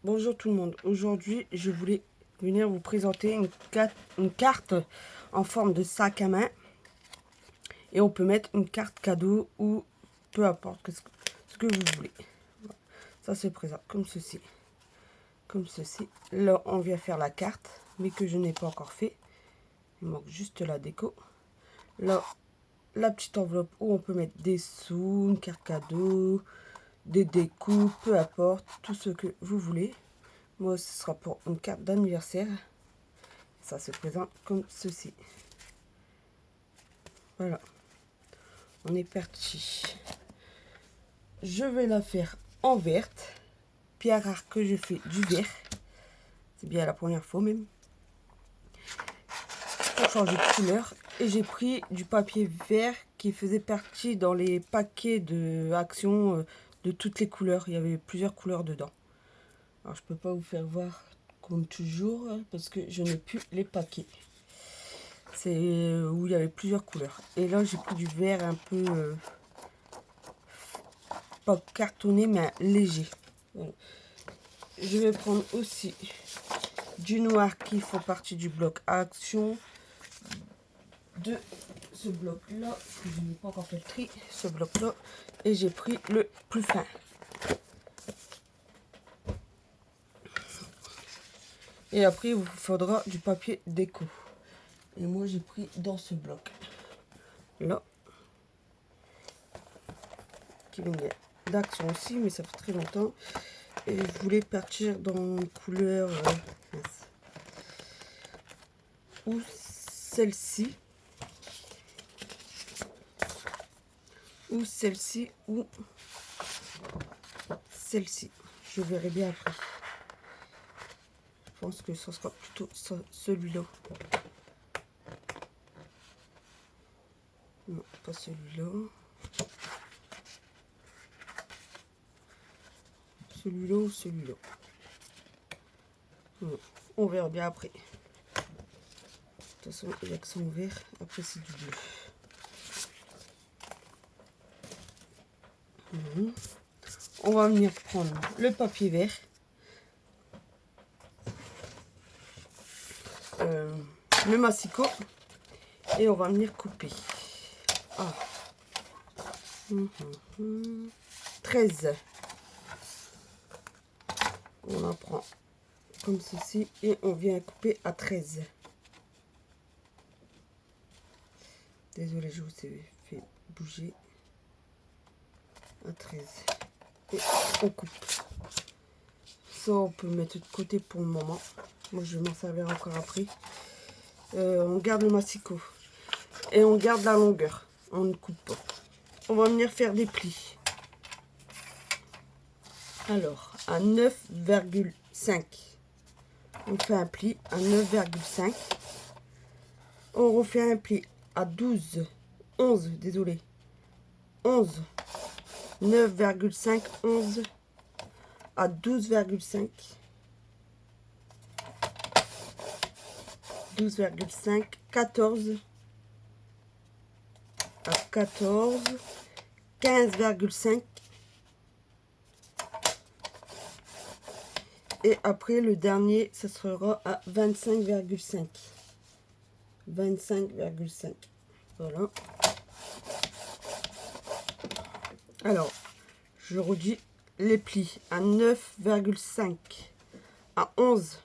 Bonjour tout le monde. Aujourd'hui, je voulais venir vous présenter une carte en forme de sac à main. Et on peut mettre une carte cadeau ou peu importe ce que vous voulez. Voilà. Ça se présente comme ceci. Comme ceci. Là, on vient faire la carte, mais que je n'ai pas encore fait. Il manque juste la déco. Là, la petite enveloppe où on peut mettre des sous, une carte cadeau, des découpes, peu importe, tout ce que vous voulez. Moi, ce sera pour une carte d'anniversaire. Ça se présente comme ceci. Voilà. On est parti. Je vais la faire en verte. Pierre rare que je fais du vert. C'est bien la première fois même. Pour changer de couleur. Et j'ai pris du papier vert qui faisait partie dans les paquets de Action de toutes les couleurs. Il y avait plusieurs couleurs dedans. Alors je peux pas vous faire voir comme toujours parce que je n'ai plus les paquets. C'est où il y avait plusieurs couleurs. Et là j'ai pris du vert un peu pas cartonné mais léger. Voilà. Je vais prendre aussi du noir qui font partie du bloc Action. De ce bloc là, que je n'ai pas encore fait le tri, ce bloc là. Et j'ai pris le plus fin. Et après il vous faudra du papier déco. Et moi j'ai pris dans ce bloc là. Qui venait d'Action aussi, mais ça fait très longtemps. Et je voulais partir dans une couleur ou celle-ci. Ou celle-ci ou celle-ci. Je verrai bien après. Je pense que ce sera plutôt celui-là. Non, pas celui-là. Celui-là ou celui-là. On verra bien après. De toute façon, il y a que son vert. Après, c'est du bleu. On va venir prendre le papier vert. Le massicot. Et on va venir couper. 13. On en prend comme ceci et on vient couper à 13. Désolée, je vous ai fait bouger. À 13. Et on coupe. Ça, on peut le mettre de côté pour le moment. Moi, je vais m'en servir encore après. On garde le massicot. Et on garde la longueur. On ne coupe pas. On va venir faire des plis. Alors, à 9,5. On fait un pli à 9,5. On refait un pli à 11, désolé. 11. 9,5, 11 à 12,5. 12,5, 14 à 14, 15,5. Et après, le dernier, ça sera à 25,5. 25,5. Voilà. Alors, je redis les plis à 9,5, à 11,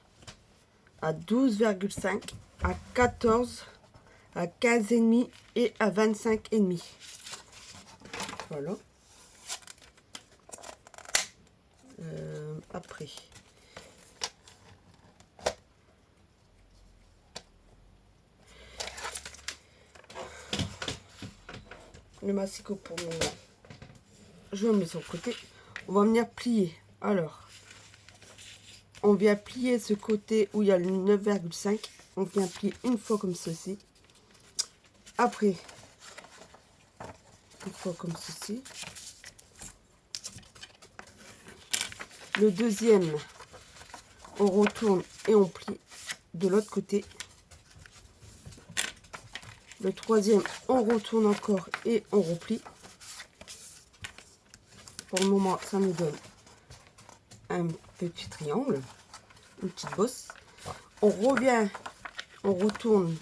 à 12,5, à 14, à 15,5 et à 25,5. Voilà. Après. Le massicot pour le moment. Je le mets sur le côté. On va venir plier. Alors, on vient plier ce côté où il y a le 9,5. On vient plier une fois comme ceci. Après, une fois comme ceci. Le deuxième, on retourne et on plie de l'autre côté. Le troisième, on retourne encore et on replie. Pour le moment, ça nous donne un petit triangle, une petite bosse. On revient, on retourne,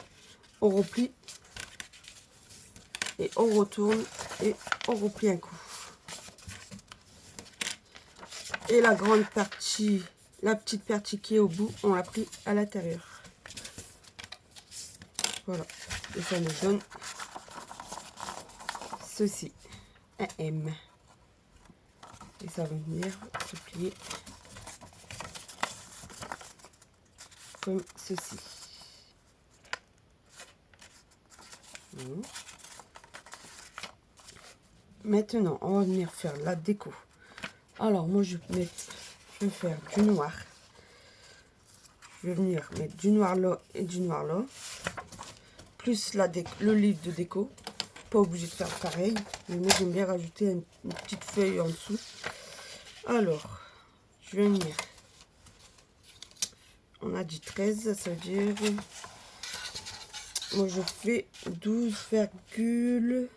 on replie. Et on retourne et on replie un coup. Et la grande partie, la petite partie qui est au bout, on la plie à l'intérieur. Voilà. Et ça nous donne ceci, un M. Et ça va venir se plier comme ceci. Maintenant, on va venir faire la déco. Alors, moi, je vais faire du noir. Je vais venir mettre du noir là et du noir là. Plus le livre de déco. Pas obligé de faire pareil. Mais moi, j'aime bien rajouter une petite feuille en dessous. Alors, je vais venir. On a dit 13, ça veut dire... Moi, je fais 12,7.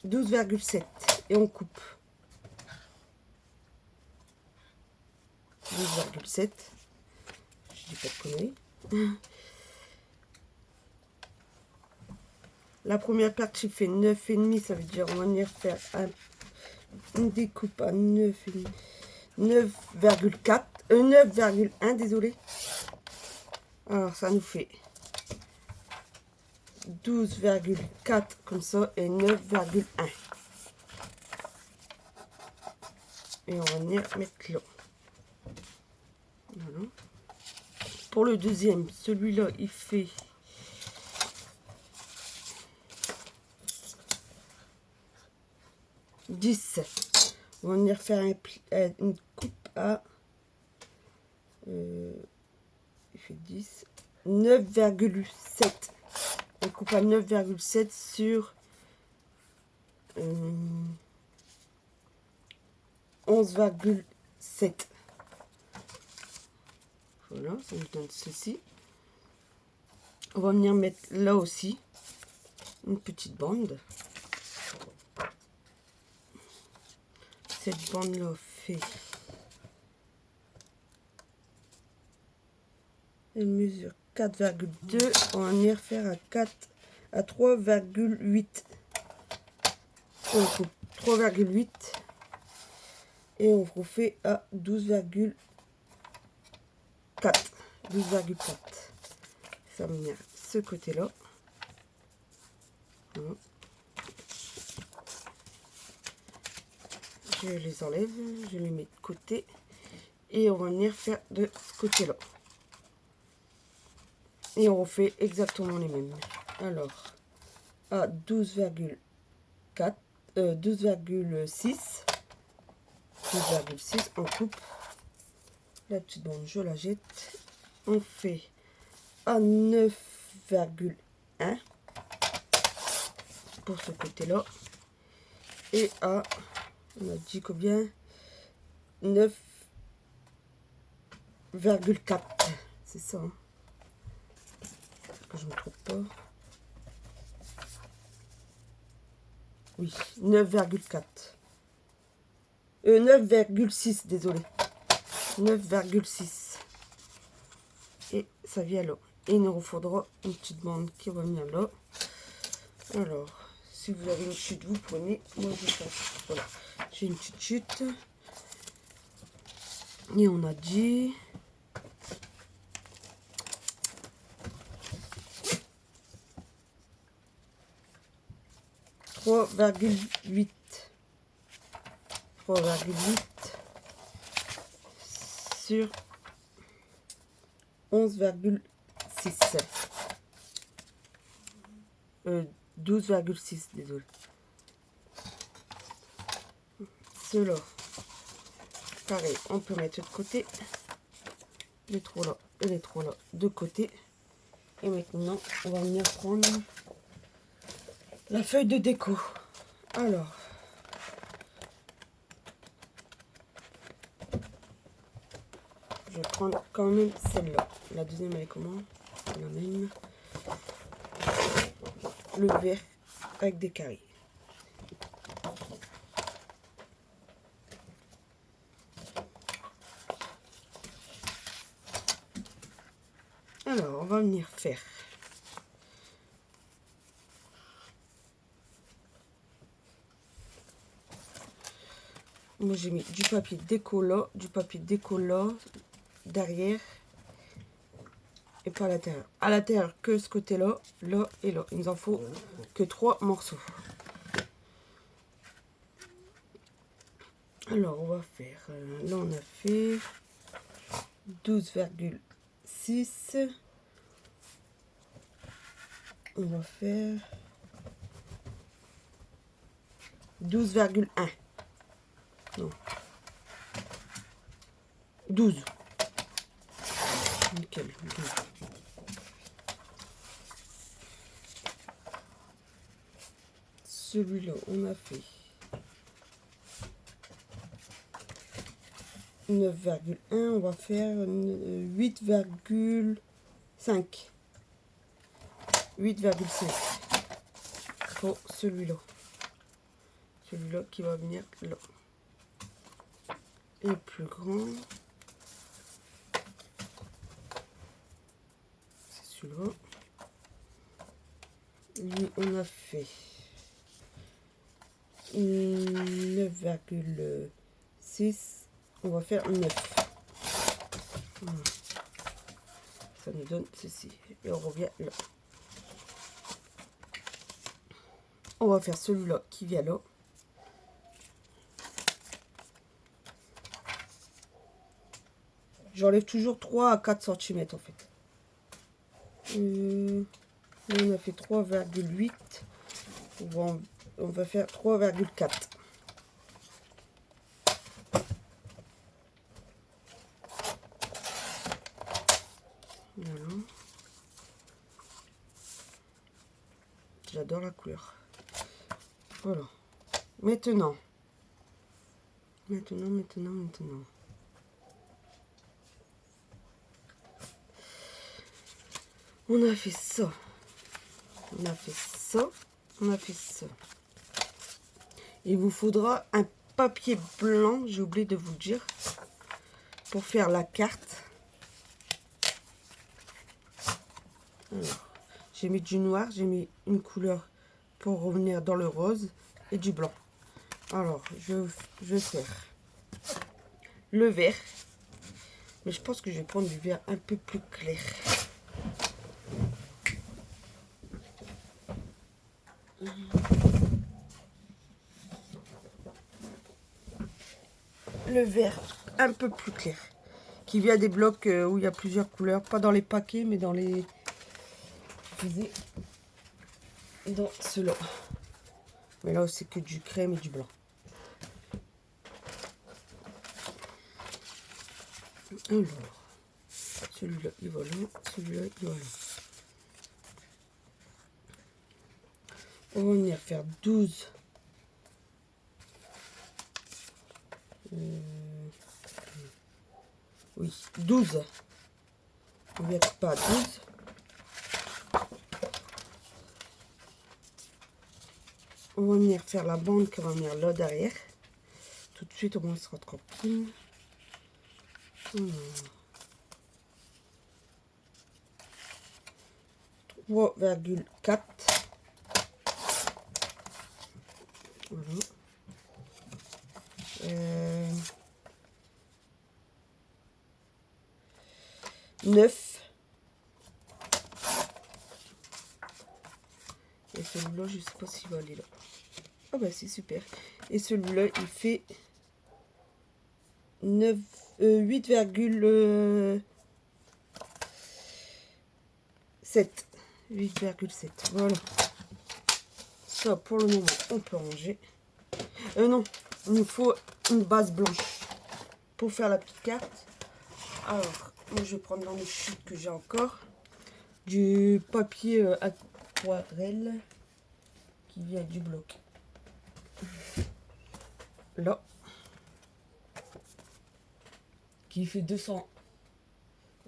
12,7. Et on coupe. 12,7. Je dis pas de conneries. La première partie fait 9,5. Ça veut dire on va venir faire une découpe à 9,4. 9,1, désolé. Alors, ça nous fait 12,4 comme ça et 9,1. Et on va venir mettre là. Voilà. Pour le deuxième, celui-là, il fait 10. On va venir faire une coupe à... il fait 10. 9,7. On coupe à 9,7 sur 11,7. Voilà, ça nous donne ceci. On va venir mettre là aussi une petite bande. Cette bande là fait... Elle mesure 4,2. On va venir faire à 3,8. On coupe 3,8 et on refait à 12,4. 12,4. Ça va venir ce côté-là. Voilà. Je les enlève, je les mets de côté et on va venir faire de ce côté-là. Et on refait exactement les mêmes. Alors, à 12,6, 12,6, on coupe la petite bande, je la jette. On fait à 9,1 pour ce côté-là. Et à, on a dit combien? 9,4. C'est ça, hein? Que je me trompe pas. Oui, 9,4. 9,6, désolé. 9,6. Et ça vient là. Et il nous faudra une petite bande qui va venir là. Alors, si vous avez une chute, vous prenez. Moi, je fais. Voilà. J'ai une petite chute. Et on a dit... 3,8 sur 11,6. 12,6, désolé. Ceux-là, pareil, on peut mettre de côté. Les trois là et les trois là de côté. Et maintenant, on va venir prendre la feuille de déco. Alors, je vais prendre quand même celle-là. La deuxième, elle est comment? La même. Le vert avec des carrés. Alors, on va venir faire moi j'ai mis du papier décollant, derrière et pas à l'intérieur. À l'intérieur que ce côté-là, là et là. Il nous en faut que 3 morceaux. Alors on va faire, là on a fait 12,6. On va faire 12,1. Non. 12. Nickel. 12. Celui-là, on a fait 9,1. On va faire 8,5. 8,5 pour celui-là. Celui-là qui va venir là. Et plus grand. C'est celui-là. Lui, on a fait 9,6. On va faire 9. Voilà. Ça nous donne ceci. Et on revient là. On va faire celui-là qui vient là. J'enlève toujours 3 à 4 cm en fait. Là, on a fait 3,8. On va faire 3,4. Voilà. J'adore la couleur. Voilà. Maintenant. On a fait ça. On a fait ça. On a fait ça. Il vous faudra un papier blanc, j'ai oublié de vous le dire, pour faire la carte. Alors, j'ai mis du noir, j'ai mis une couleur pour revenir dans le rose et du blanc. Alors, je vais faire le vert, mais je pense que je vais prendre du vert un peu plus clair. Le vert un peu plus clair, qui vient des blocs où il y a plusieurs couleurs, pas dans les paquets, mais dans les... dans ceux-là. Mais là, c'est que du crème et du blanc. Alors, celui-là, il va là, celui-là, il va là. On va venir faire 12. Oui, 12. On ne vient pas à 12. On va venir faire la bande qui va venir là derrière. Tout de suite, au moins, on sera tranquille. 3,4. Voilà. 9. Et celui-là, je sais pas s'il va aller là. Ah bah c'est super. Et celui-là, il fait 8,7. 8,7. Voilà. Ça, pour le moment, on peut ranger. Non, il nous faut une base blanche pour faire la petite carte. Alors, moi, je vais prendre dans les chutes que j'ai encore du papier aquarelle qui vient du bloc. Là. Qui fait 200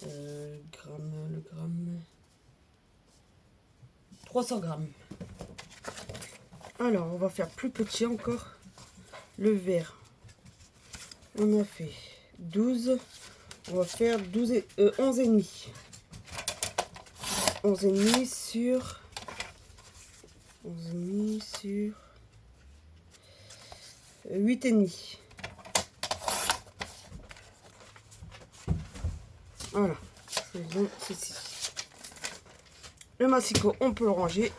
grammes, le gramme. 300 grammes. Alors, on va faire plus petit encore. Le vert. On a fait 12. On va faire 11 et demi. 11,5 sur 11,5 sur 8,5. Voilà, faisons ceci. Le massicot, on peut le ranger.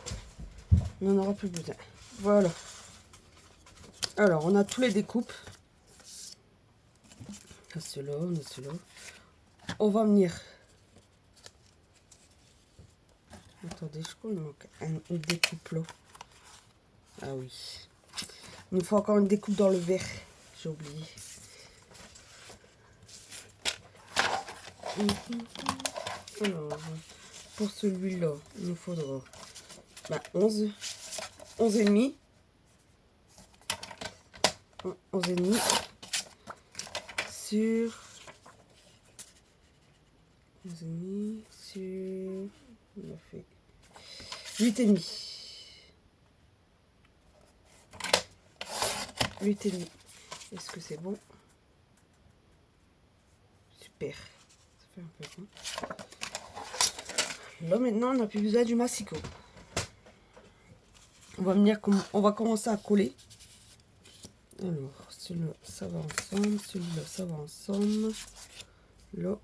On n'en aura plus besoin. Voilà. Alors, on a tous les découpes. On a ceux-là, on a ceux-là. On va venir. Attendez, je crois qu'il manque une découpe là. Ah oui. Il nous faut encore une découpe dans le vert. J'ai oublié. Alors, pour celui-là, il nous faudra 11. 11,5. 11,5 sur 11,5 sur... On a fait 8,5. 8,5. Est-ce que c'est bon? Super. Ça fait un peu bon. Là maintenant on n'a plus besoin du massicot. On va commencer à coller. Alors, celui-là, ça va ensemble. Celui-là, ça va ensemble. Là.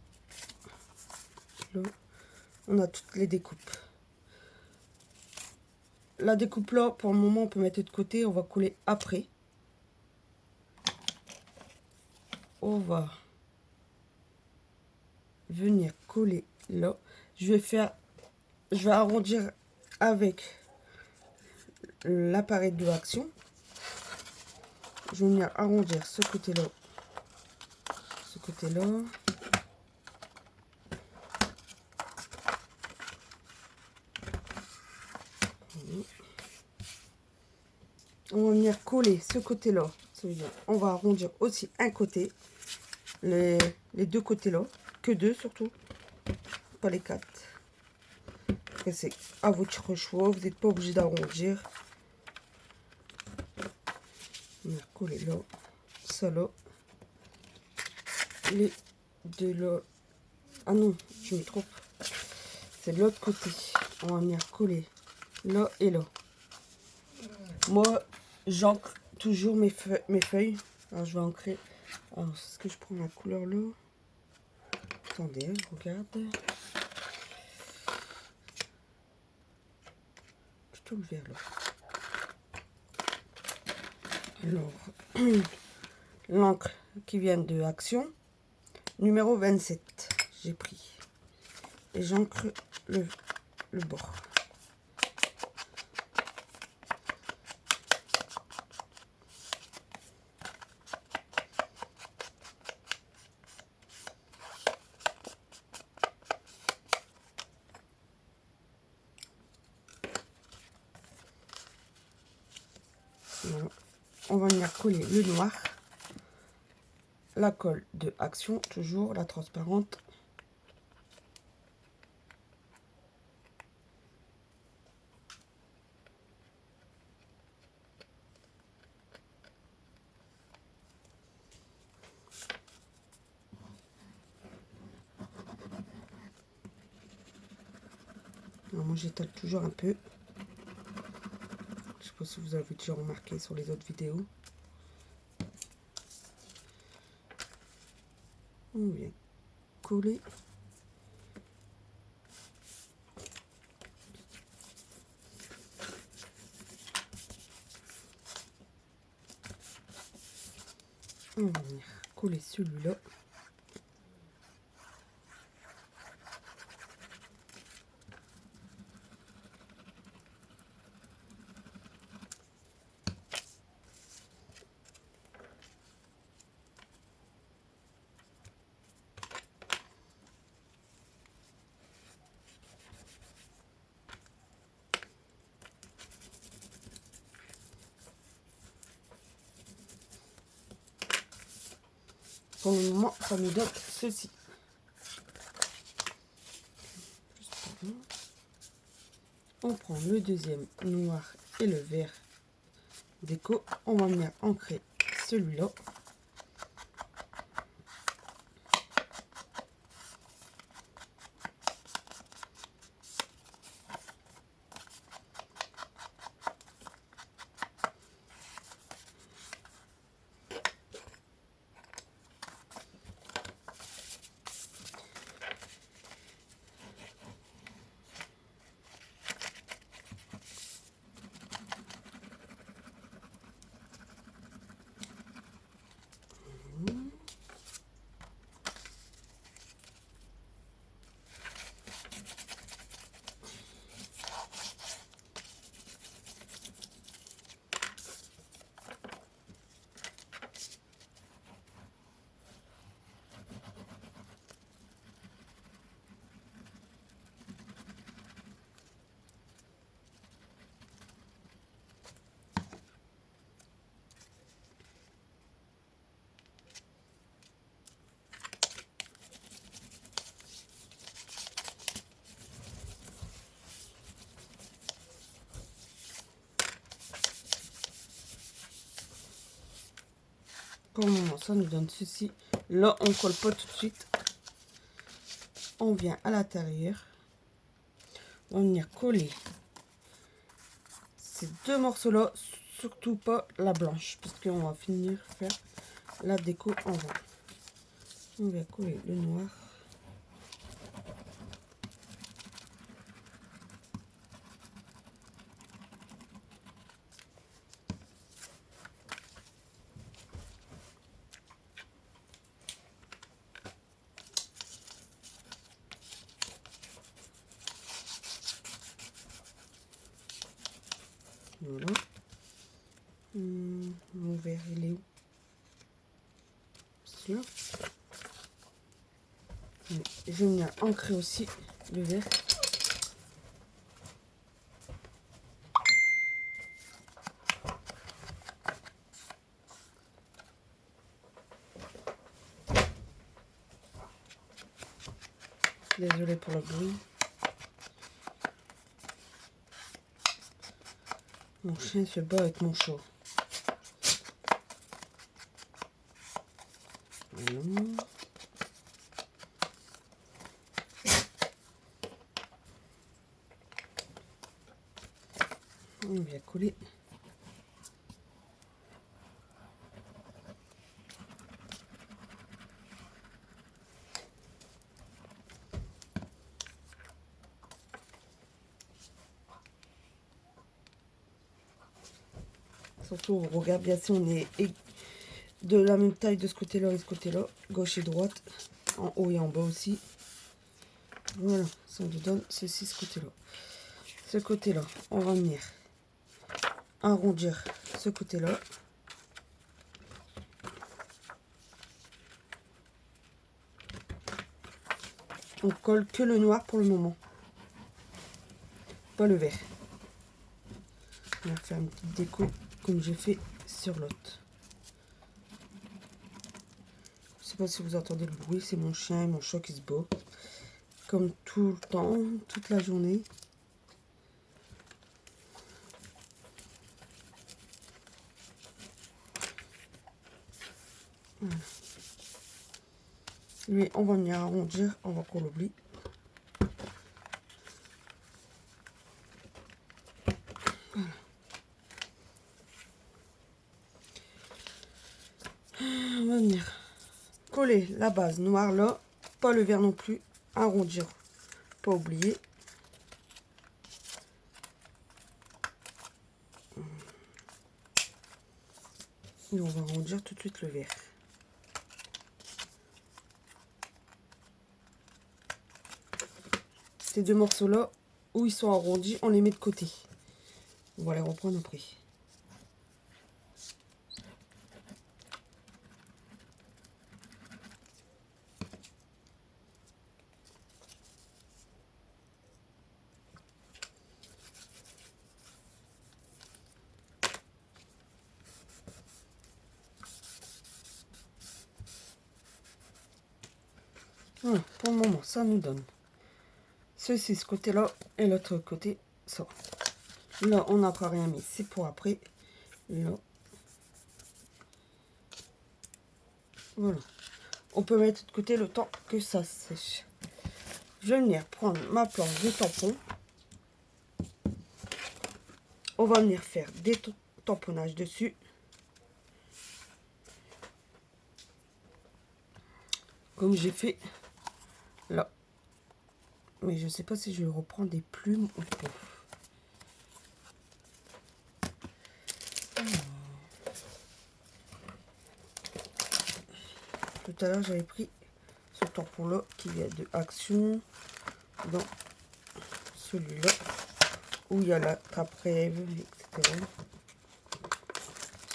Là. On a toutes les découpes. La découpe là, pour le moment, on peut mettre de côté. On va coller après. On va venir coller là. Je vais arrondir avec l'appareil de action. Je vais venir arrondir ce côté-là. Ce côté-là. On va venir coller ce côté-là. On va arrondir aussi un côté. Les deux côtés-là. Que deux surtout. Pas les quatre. Après, c'est à votre choix. Vous n'êtes pas obligé d'arrondir. On va coller là. Ça là. Les deux là. Ah non, je me trompe. C'est de l'autre côté. On va venir coller là et là. Moi, j'encre toujours mes feuilles. Alors, je vais ancrer. Alors, est-ce que je prends la couleur là? Attendez, je regarde. Plutôt le vert là. Alors, l'encre qui vient de Action, numéro 27, j'ai pris. Et j'encre le bord. Voilà. On va venir coller le noir. La colle de Action, toujours la transparente. Alors, moi j'étale toujours un peu. Je sais pas si vous avez déjà remarqué sur les autres vidéos. On vient coller. On va venir coller celui-là. Pour le moment, ça nous donne ceci. On prend le deuxième noir et le vert déco. On va venir ancrer celui-là. Pour le moment, ça nous donne ceci. Là, on colle pas tout de suite. On vient à l'intérieur. On va venir coller ces deux morceaux-là. Surtout pas la blanche, parce qu'on va finir faire la déco en bas. On va coller le noir. Voilà. Mon vert, il est où? Sûr. Je vais venir ancrer aussi le vert. Désolée pour le bruit. Mon chien se bat avec mon chat. Voilà. On vient coller. Surtout, on regarde bien si on est de la même taille de ce côté-là et ce côté-là, gauche et droite, en haut et en bas aussi. Voilà, ça nous donne ceci, ce côté-là. Ce côté-là, on va venir arrondir ce côté-là. On colle que le noir pour le moment, pas le vert. On va faire une petite déco comme j'ai fait sur l'autre. Je sais pas si vous entendez le bruit, c'est mon chien et mon chat qui se bat. Comme tout le temps, toute la journée. Voilà. Lui, on va venir arrondir, on va qu'on l'oublie. Voilà. On va venir coller la base noire là, pas le vert non plus, arrondir, pas oublier. Et on va arrondir tout de suite le vert. Ces deux morceaux là, où ils sont arrondis, on les met de côté. On va les reprendre après. Voilà, pour le moment, ça nous donne ceci, ce côté-là, et l'autre côté, ça. Là, on n'a pas rien mis, c'est pour après. Là. Voilà. On peut mettre de côté le temps que ça sèche. Je vais venir prendre ma planche de tampon. On va venir faire des tamponnages dessus. Comme j'ai fait là. Mais je sais pas si je reprends des plumes ou pas. Tout à l'heure, j'avais pris ce tampon-là qui vient de Action dans celui-là où il y a la trappe-rêve, etc.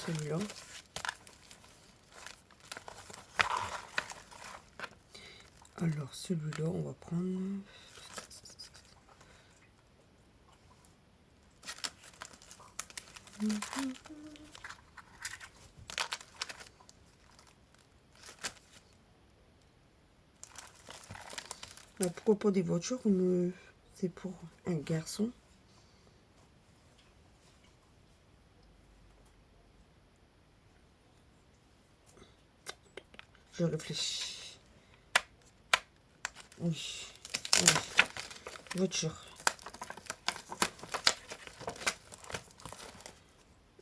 Celui-là. Alors, celui-là, on va prendre... Alors, pourquoi pas des voitures? C'est pour un garçon. Je réfléchis. Oui. Oui. Voiture.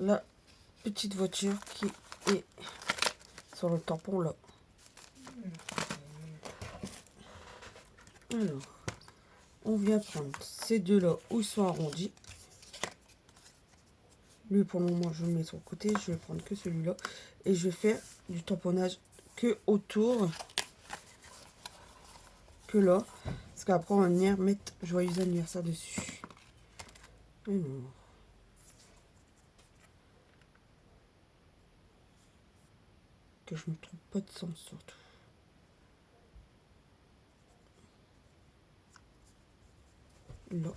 La petite voiture qui est sur le tampon là. Alors, on vient prendre ces deux là où ils sont arrondis. Lui, pour le moment, je le mets sur le côté. Je vais prendre que celui-là. Et je vais faire du tamponnage que autour. Que là. Parce qu'après, on va venir mettre joyeux anniversaire dessus. Alors. Que je me trompe pas de sens surtout. Là.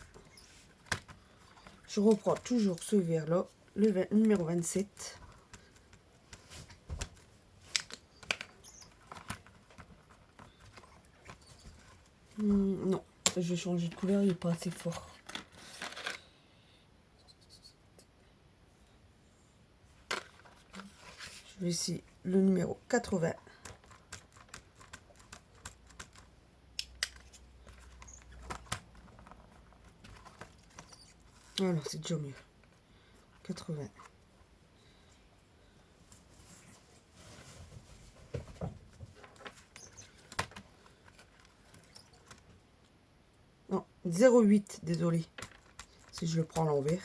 Je reprends toujours ce vert là. Le numéro 27. Non, je vais changer de couleur, il n'est pas assez fort. Je vais essayer le numéro 80. Voilà, c'est déjà mieux. 80. Non, 0,8, désolé. Si je le prends à l'envers.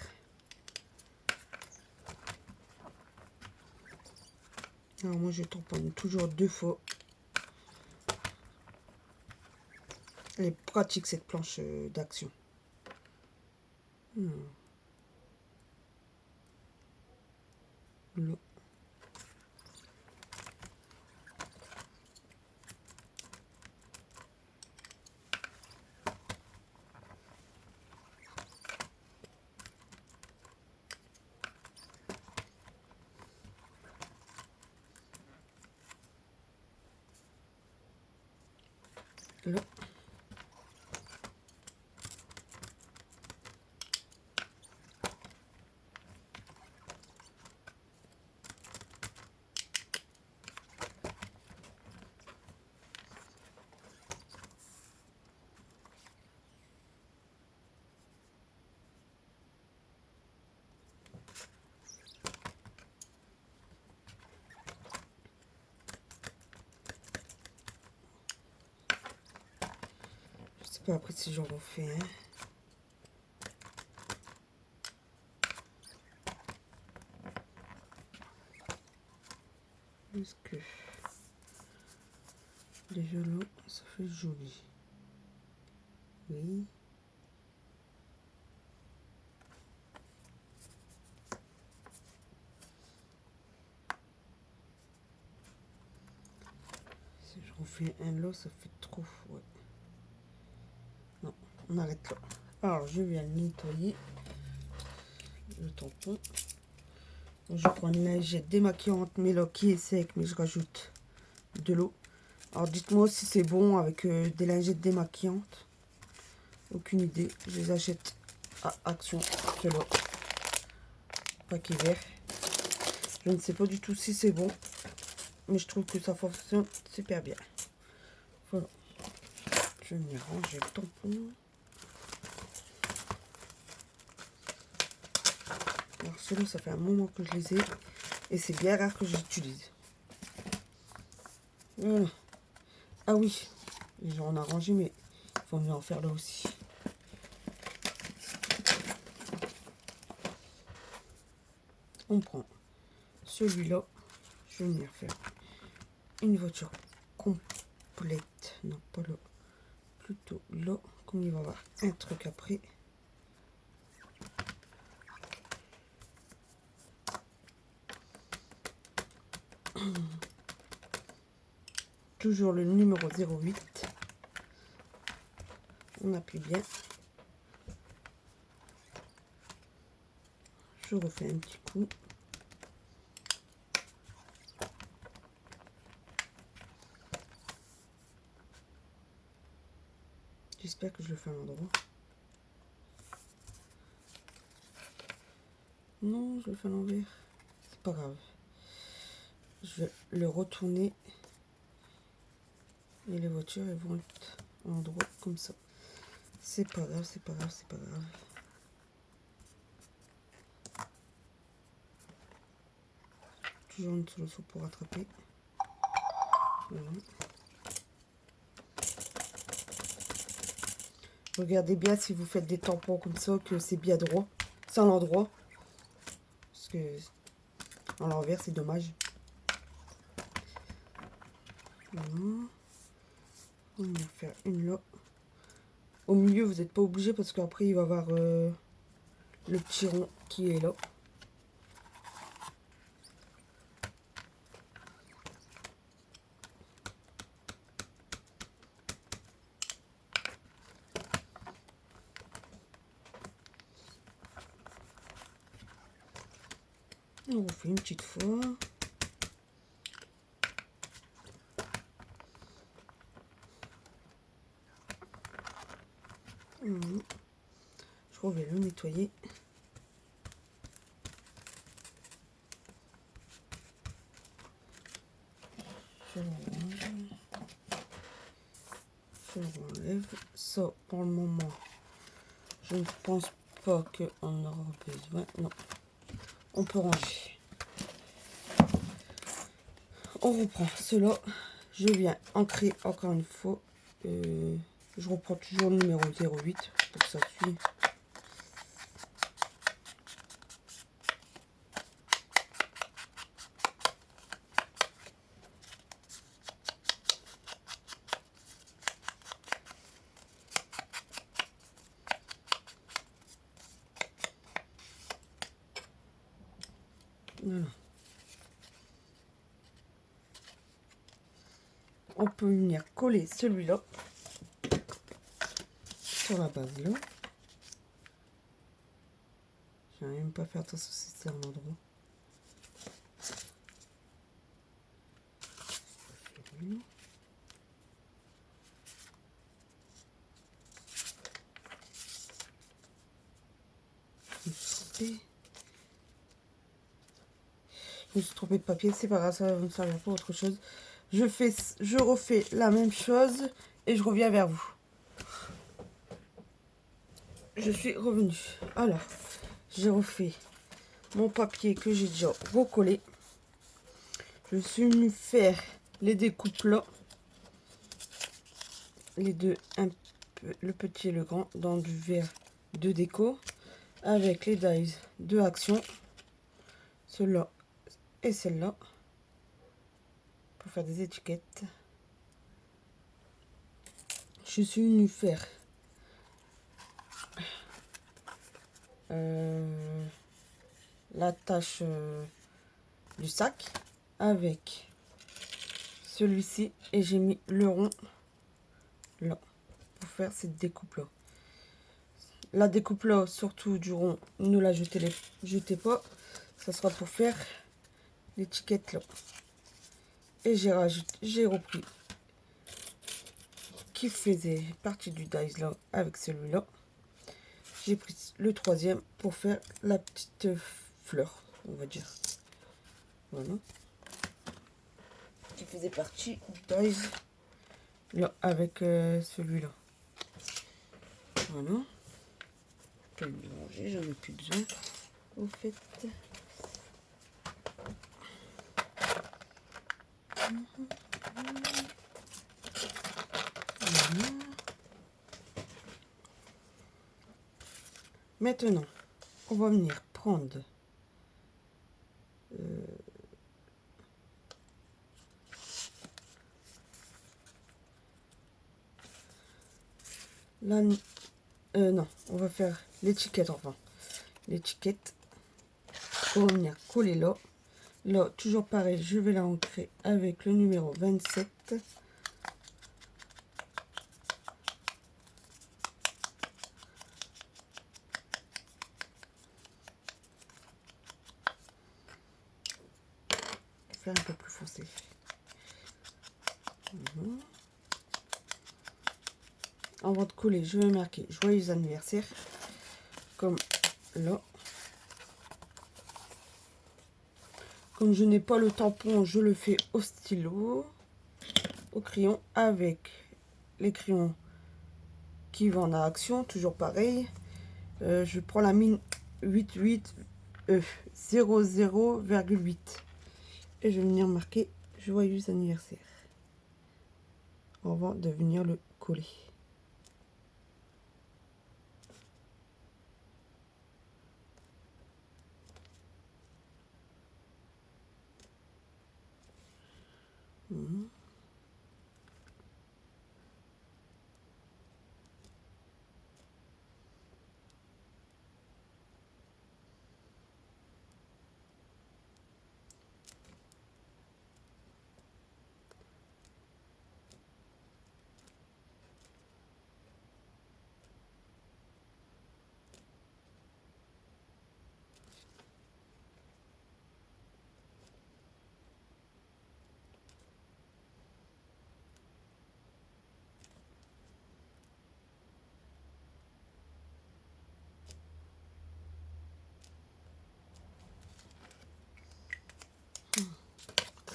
Alors moi, je tamponne toujours 2 fois. Elle est pratique, cette planche d'action. Là. Là. Je sais pas après si j'en refais un. Est-ce que les violons, ça fait joli. Oui. Si je refais un là, ça fait trop. Ouais. Non, on arrête là. Alors, je viens nettoyer le tampon. Je prends une lingette démaquillante, mais là qui est sec, mais je rajoute de l'eau. Alors dites-moi si c'est bon avec des lingettes démaquillantes. Aucune idée. Je les achète à Action, ceux-là. Paquet vert. Je ne sais pas du tout si c'est bon, mais je trouve que ça fonctionne super bien. Voilà. Je vais venir ranger le tampon. Alors ceux-là, ça fait un moment que je les ai. Et c'est bien rare que j'utilise. Voilà. Ah oui, j'en ai rangé, mais il faut mieux en faire là aussi. On prend celui-là. Je vais venir faire une voiture complète. Non, pas là. Plutôt là. Comme il va y avoir un truc après. Toujours le numéro 08. On appuie bien. Je refais un petit coup. J'espère que je le fais à l'endroit. Non, je le fais à l'envers. C'est pas grave. Je vais le retourner Et les voitures, elles vont être en droit comme ça. C'est pas grave, c'est pas grave, c'est pas grave. Toujours une solution pour rattraper. Voilà. Regardez bien si vous faites des tampons comme ça, que c'est bien droit. C'est à l'endroit. Parce que à l'envers, c'est dommage. Voilà. On va faire une là. Au milieu, vous n'êtes pas obligé parce qu'après, il va y avoir le petit rond qui est là. On refait une petite fois. Je vais le nettoyer. Je l'enlève. Ça, pour le moment, je ne pense pas qu'on aura besoin. Non, on peut ranger. On reprend cela. Je viens ancrer encore une fois. Je reprends toujours le numéro 08 pour que ça suive. Voilà. On peut venir coller celui-là sur la base là. Je n'arrive même pas à faire attention si c'est un endroit. Je me suis trompée de papier, c'est pas grave, ça va me servir pour autre chose. Je refais la même chose et je reviens vers vous. Je suis revenue. Alors, j'ai refait mon papier que j'ai déjà recollé. Je suis venue faire les découpes là. Les deux, le petit et le grand, dans du verre de déco. Avec les dies de Action. Celle-là et celle-là. Pour faire des étiquettes. Je suis venue faire l'attache du sac avec celui-ci et j'ai mis le rond là pour faire cette découpe là. La découpe là, surtout du rond, ne la jetez pas, ça sera pour faire l'étiquette là. Et j'ai repris qui faisait partie du dies là avec celui-là. J'ai pris le troisième pour faire la petite fleur, on va dire. Voilà. Qui faisait partie du dies là avec celui-là. Voilà. Je vais le mélanger, j'en ai plus besoin. Au fait. Voilà. Maintenant, on va venir prendre non, on va faire l'étiquette enfin. L'étiquette, on va venir coller là. Là, toujours pareil, je vais la ancrer avec le numéro 27. Faire un peu plus foncé. Voilà. Avant de coller, je vais marquer joyeux anniversaire, comme là. Comme je n'ai pas le tampon, je le fais au stylo. au crayon avec les crayons qui vendent à Action, toujours pareil. Je prends la mine 00,8 et je vais venir marquer joyeux anniversaire avant de venir le coller.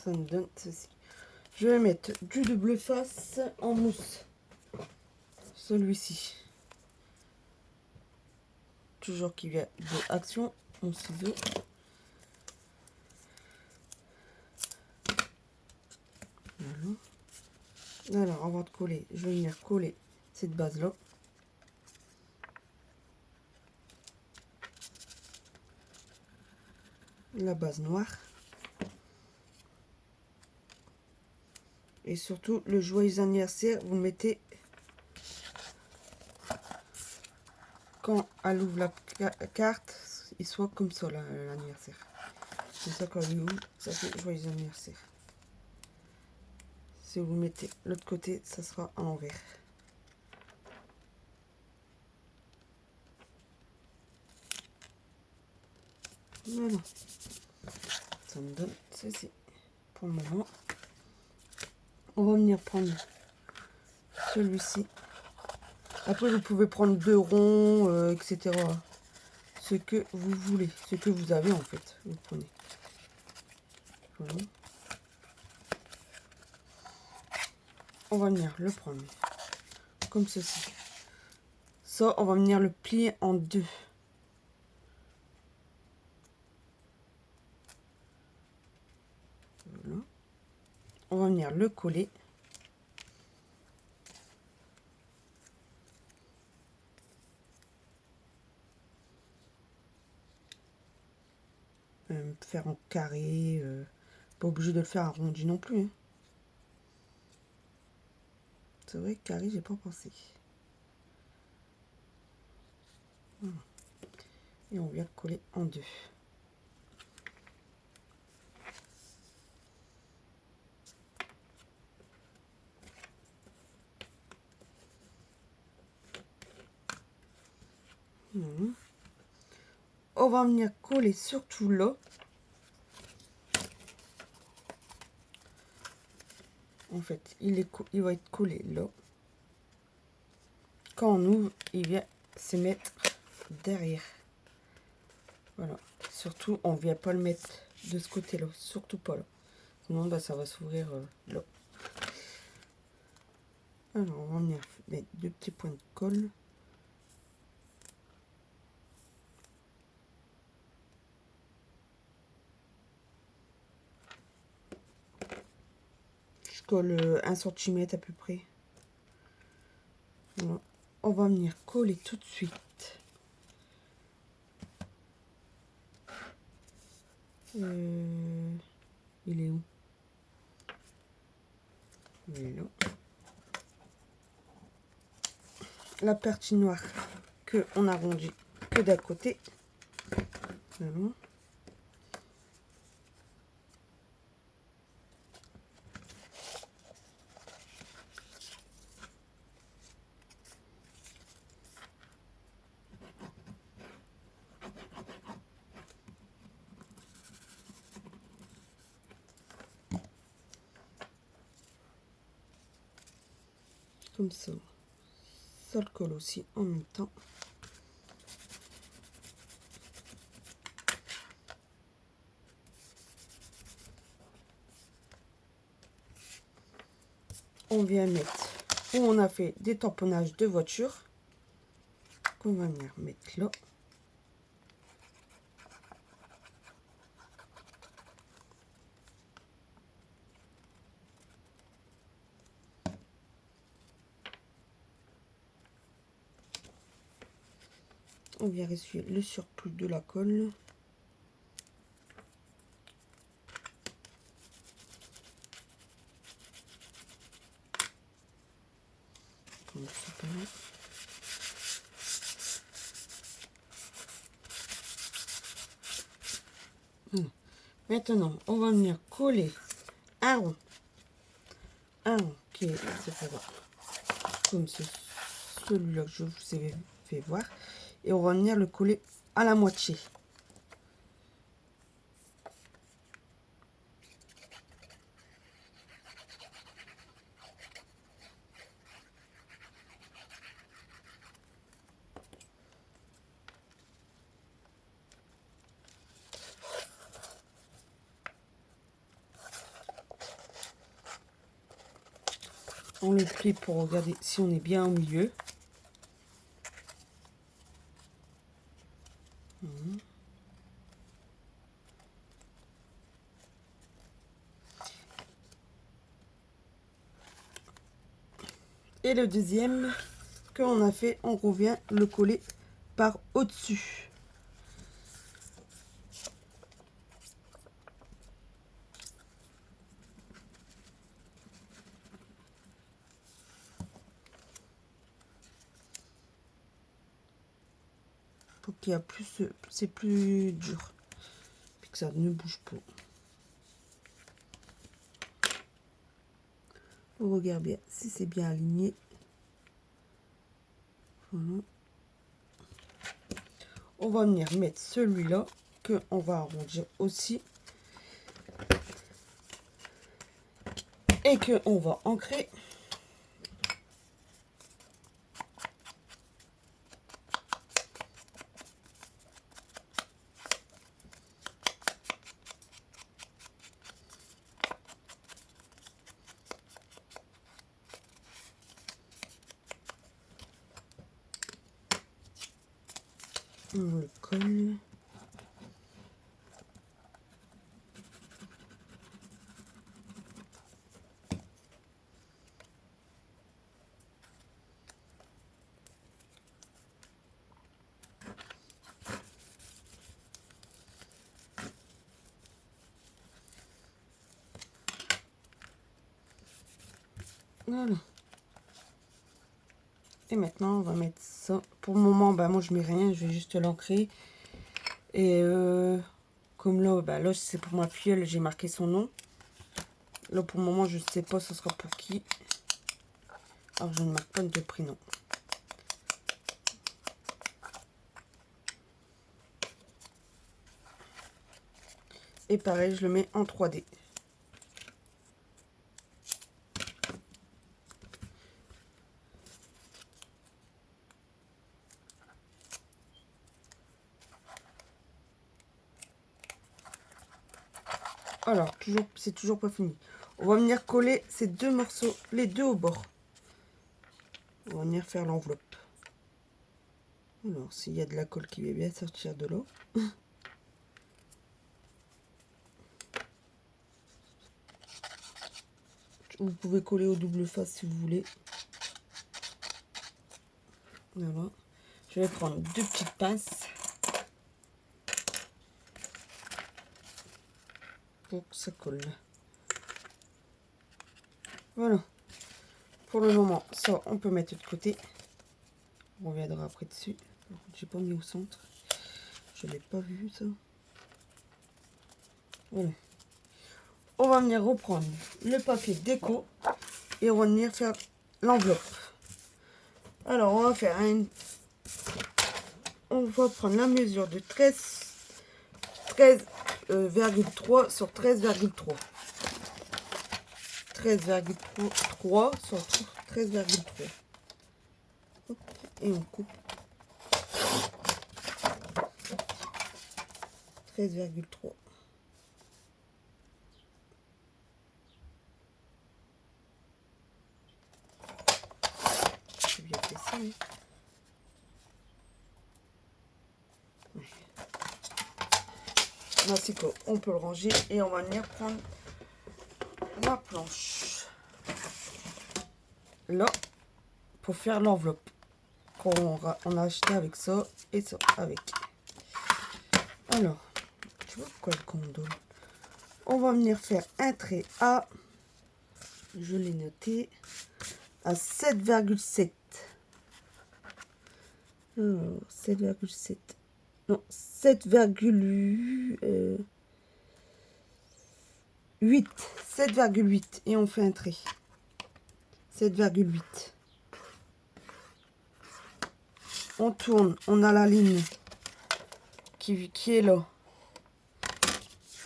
Ça me donne ceci. Je vais mettre du double face en mousse. Celui-ci. Toujours qui vient de Action. Mon ciseau. Voilà. Alors, avant de coller, je vais venir coller cette base-là. La base noire. Et surtout, le joyeux anniversaire, vous le mettez quand elle ouvre la carte, il soit comme ça, l'anniversaire. C'est ça, quand il ouvre, ça fait joyeux anniversaire. Si vous mettez l'autre côté, ça sera à l'envers. Voilà. Ça me donne ceci pour le moment. On va venir prendre celui-ci. Après, vous pouvez prendre 2 ronds, etc. Ce que vous voulez, ce que vous avez en fait. Vous prenez. Voilà. On va venir le prendre comme ceci. Ça, on va venir le plier en 2. Voilà. On va venir le coller. Faire en carré, pas obligé de le faire arrondi non plus. Hein. C'est vrai que carré, j'ai pas pensé. Voilà. Et on vient le coller en 2. On va venir coller surtout là. En fait, il va être collé là. Quand on ouvre, il vient se mettre derrière. Voilà. Surtout, on ne vient pas le mettre de ce côté-là. Surtout pas là. Sinon, bah, ça va s'ouvrir là. Alors, on va venir mettre 2 petits points de colle. Je colle 1 cm à peu près. Voilà. On va venir coller tout de suite. Il est où? Il est là. La partie noire que on arrondit que d'un côté. Voilà. Comme ça. Ça le colle aussi en même temps. on vient mettre où on a fait des tamponnages de voiture, qu'on va venir mettre là. On vient essuyer le surplus de la colle. Comme ça, pas mal. Maintenant, on va venir coller un rond. Un rond qui est comme celui-là que je vous ai fait voir. Et on va venir le coller à la moitié. On le plie pour regarder si on est bien au milieu. Et le deuxième qu'on a fait, on revient le coller par au-dessus. Pour qu'il y a plus, c'est plus dur, puis que ça ne bouge pas. On regarde bien si c'est bien aligné. Voilà. On va venir mettre celui-là que on va arrondir aussi et que on va ancrer. On le colle. Voilà. Et maintenant, on va mettre ça. Pour le moment, bah, moi, je mets rien. Je vais juste l'ancrer. Et comme là, bah, là c'est pour ma filleule, j'ai marqué son nom. Là, pour le moment, je sais pas ce sera pour qui. Alors, je ne marque pas de prénom. Et pareil, je le mets en 3D. Alors, c'est toujours pas fini. On va venir coller ces deux morceaux, les deux au bord. On va venir faire l'enveloppe. Alors, s'il y a de la colle qui va bien sortir de l'eau. Vous pouvez coller au double face si vous voulez. Voilà. Je vais prendre deux petites pinces pour que ça colle. Voilà. Pour le moment, ça, on peut mettre de côté. On reviendra après dessus. J'ai pas mis au centre. Je l'ai pas vu, ça. Voilà. On va venir reprendre le papier déco et on va venir faire l'enveloppe. Alors, on va faire on va prendre la mesure de 13,3 sur 13,3. 13,3 sur 13,3. Et on coupe 13,3. Ainsi qu'on peut le ranger et on va venir prendre la planche. Là, pour faire l'enveloppe qu'on a acheté avec ça et ça avec. Alors, tu vois pourquoi le condom? On va venir faire un trait à, je l'ai noté, à 7,7. 7,7. Non, 7,8. 7,8. Et on fait un trait. 7,8. On tourne, on a la ligne qui est là.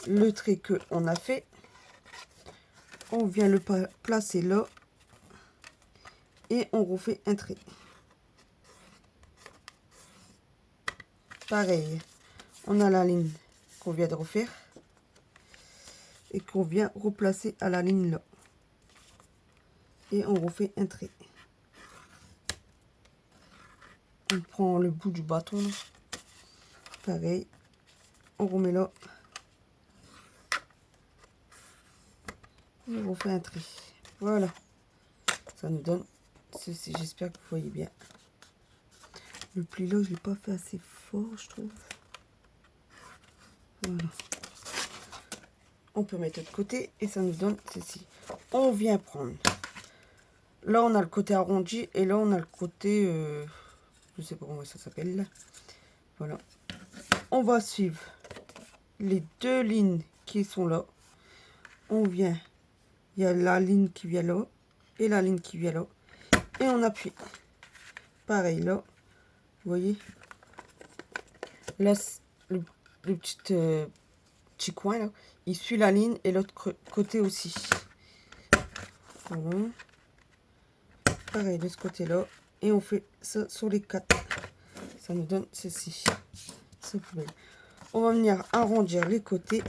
Le trait que on a fait. On vient le placer là. Et on refait un trait. Pareil, on a la ligne qu'on vient de refaire. Et qu'on vient replacer à la ligne là. Et on refait un trait. On prend le bout du bâton là. Pareil, on remet là. Et on refait un trait. Voilà. Ça nous donne ceci. J'espère que vous voyez bien. Le pli là, je l'ai pas fait assez fort, je trouve. Voilà. On peut mettre de côté et ça nous donne ceci. On vient prendre. Là, on a le côté arrondi et là, on a le côté... je sais pas comment ça s'appelle. Voilà. On va suivre les deux lignes qui sont là. On vient. Il y a la ligne qui vient là et la ligne qui vient là. Et on appuie. Pareil là. Vous voyez. Là, le petit coin là. Il suit la ligne et l'autre côté aussi. Voilà. Pareil de ce côté là. Et on fait ça sur les quatre. Ça nous donne ceci. On va venir arrondir les côtés.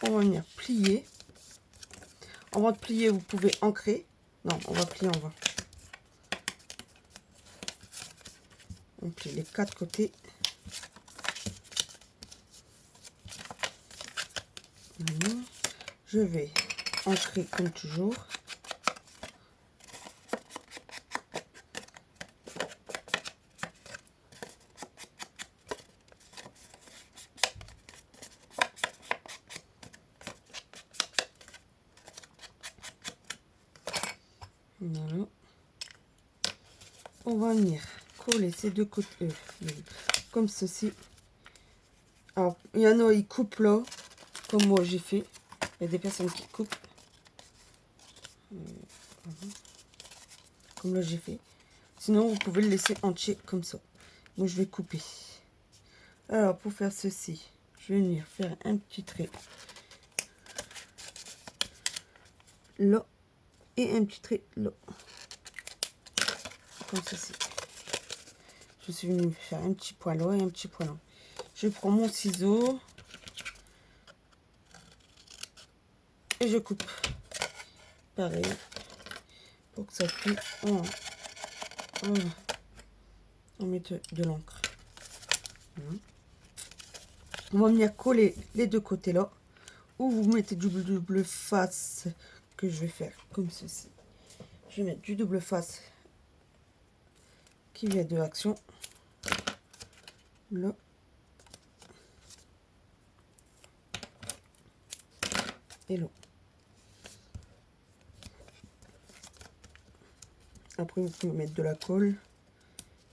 On va venir plier. Avant de plier, vous pouvez ancrer. Non, on va plier en bas. On plie les quatre côtés. Voilà. Je vais ancrer comme toujours. Voilà. On va venir coller ces deux côtés comme ceci. Alors, il y en a, ils coupent là, comme moi j'ai fait. Il y a des personnes qui coupent. Comme là j'ai fait. Sinon, vous pouvez le laisser entier comme ça. Moi, je vais couper. Alors, pour faire ceci, je vais venir faire un petit trait là et un petit trait là. Comme ceci. Je suis venue faire un petit point là et un petit point là. Je prends mon ciseau et je coupe. Pareil. Pour que ça plie. On met de l'encre. Voilà. On va venir coller les deux côtés là. Ou vous mettez du double face que je vais faire comme ceci. Je vais mettre du double face qui vient de l'action. Là. Et là. Après, vous pouvez mettre de la colle.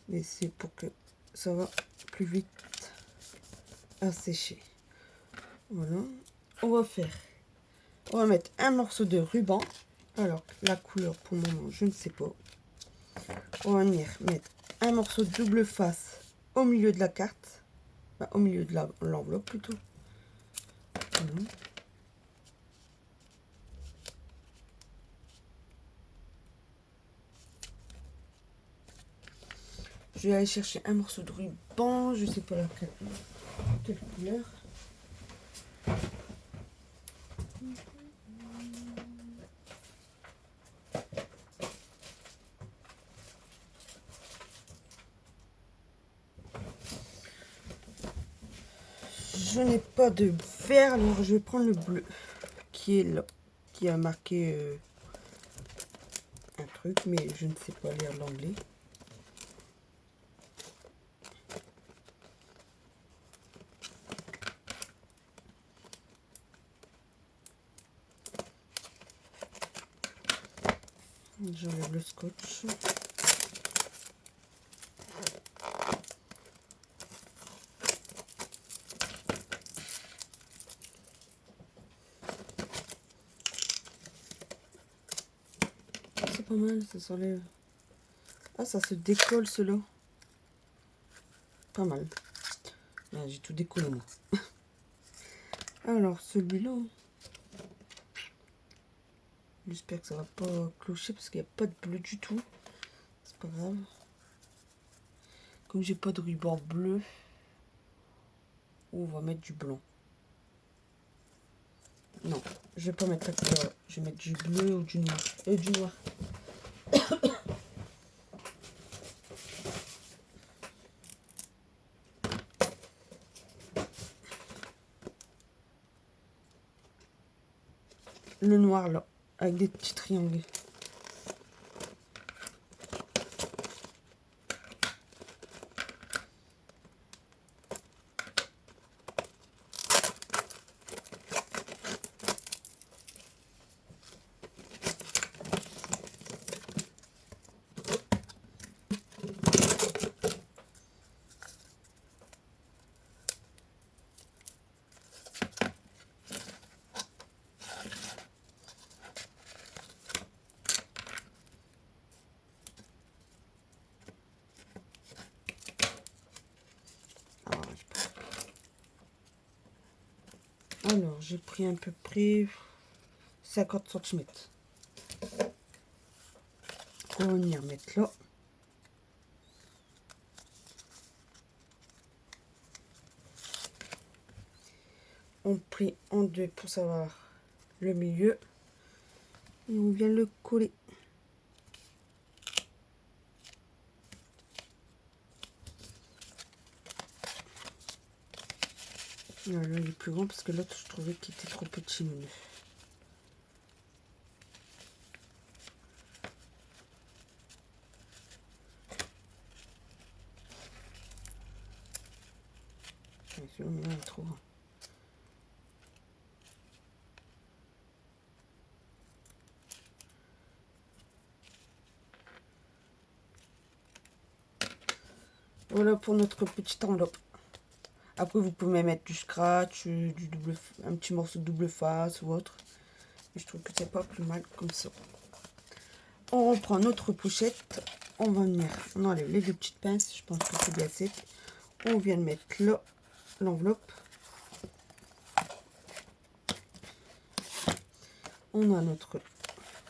Mais c'est pour que ça va plus vite à sécher. Voilà. On va mettre un morceau de ruban. Alors, la couleur pour le moment, je ne sais pas. On va venir mettre un morceau de double face au milieu de la carte. Enfin, au milieu de l'enveloppe plutôt. Voilà. Je vais aller chercher un morceau de ruban. Je ne sais pas quelle couleur. je n'ai pas de vert, alors je vais prendre le bleu qui est là, qui a marqué un truc, mais je ne sais pas lire l'anglais. J'enlève le scotch. C'est pas mal, ça s'enlève. Ah, ça se décolle, cela. Pas mal. Ah, j'ai tout décollé, moi. Alors, celui-là. J'espère que ça va pas clocher parce qu'il n'y a pas de bleu du tout. C'est pas grave. Comme j'ai pas de ruban bleu, on va mettre du blanc. Non, je vais pas mettre la couleur. Je vais mettre du bleu ou du noir. Du noir. Le noir là, avec des petits triangles. Alors, j'ai pris à peu près 50 cm. On va venir mettre là. On plie en deux pour savoir le milieu. Et on vient le coller. Là, il est plus grand parce que l'autre, je trouvais qu'il était trop petit. Bien sûr, mais là, il est trop grand. Voilà pour notre petite enveloppe. Après, vous pouvez mettre du scratch, un petit morceau de double face ou autre. Et je trouve que c'est pas plus mal comme ça. On reprend notre pochette. On va venir, on enlève les deux petites pinces. Je pense que c'est bien sec. On vient de mettre là l'enveloppe. On a notre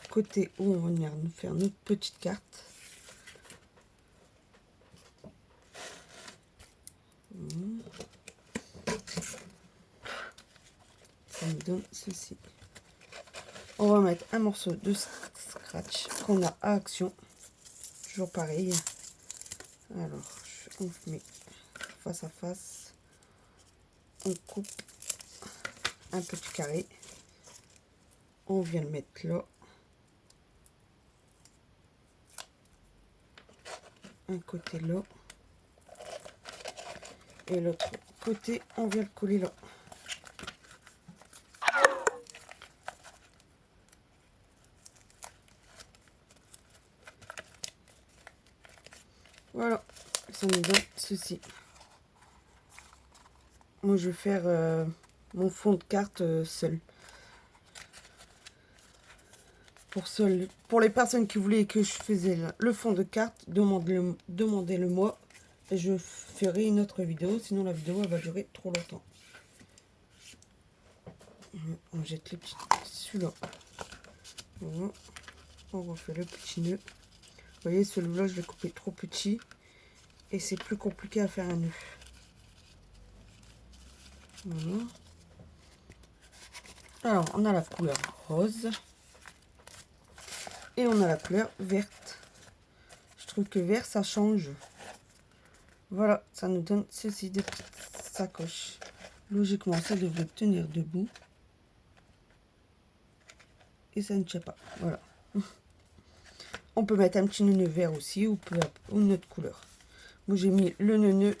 côté où on va venir nous faire notre petite carte. Ça nous donne ceci. On va mettre un morceau de scratch qu'on a à action. Toujours pareil. Alors, on met face à face. On coupe un petit carré. On vient le mettre là. Un côté là. Et l'autre côté, on vient le coller là. Voilà, ça nous donne ceci. Moi, je vais faire mon fond de carte seul. Pour les personnes qui voulaient que je faisais le fond de carte, demandez-le moi. Et je ferai une autre vidéo, sinon la vidéo elle va durer trop longtemps. On jette les petits celui-là. Voilà. On refait le petit nœud. Vous voyez, celui-là, je l'ai coupé trop petit. Et c'est plus compliqué à faire un nœud. Voilà. Alors, on a la couleur rose. Et on a la couleur verte. Je trouve que vert, ça change. Voilà, ça nous donne ceci, des petites sacoches. logiquement, ça devrait tenir debout. Et ça ne tient pas. Voilà. On peut mettre un petit nœud vert aussi ou une autre couleur. Moi, j'ai mis le nœud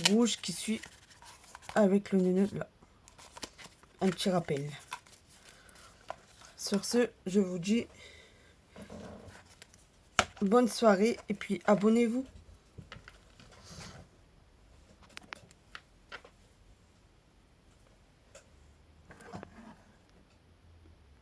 rouge qui suit avec le nœud là. Un petit rappel. Sur ce, je vous dis bonne soirée et puis abonnez-vous.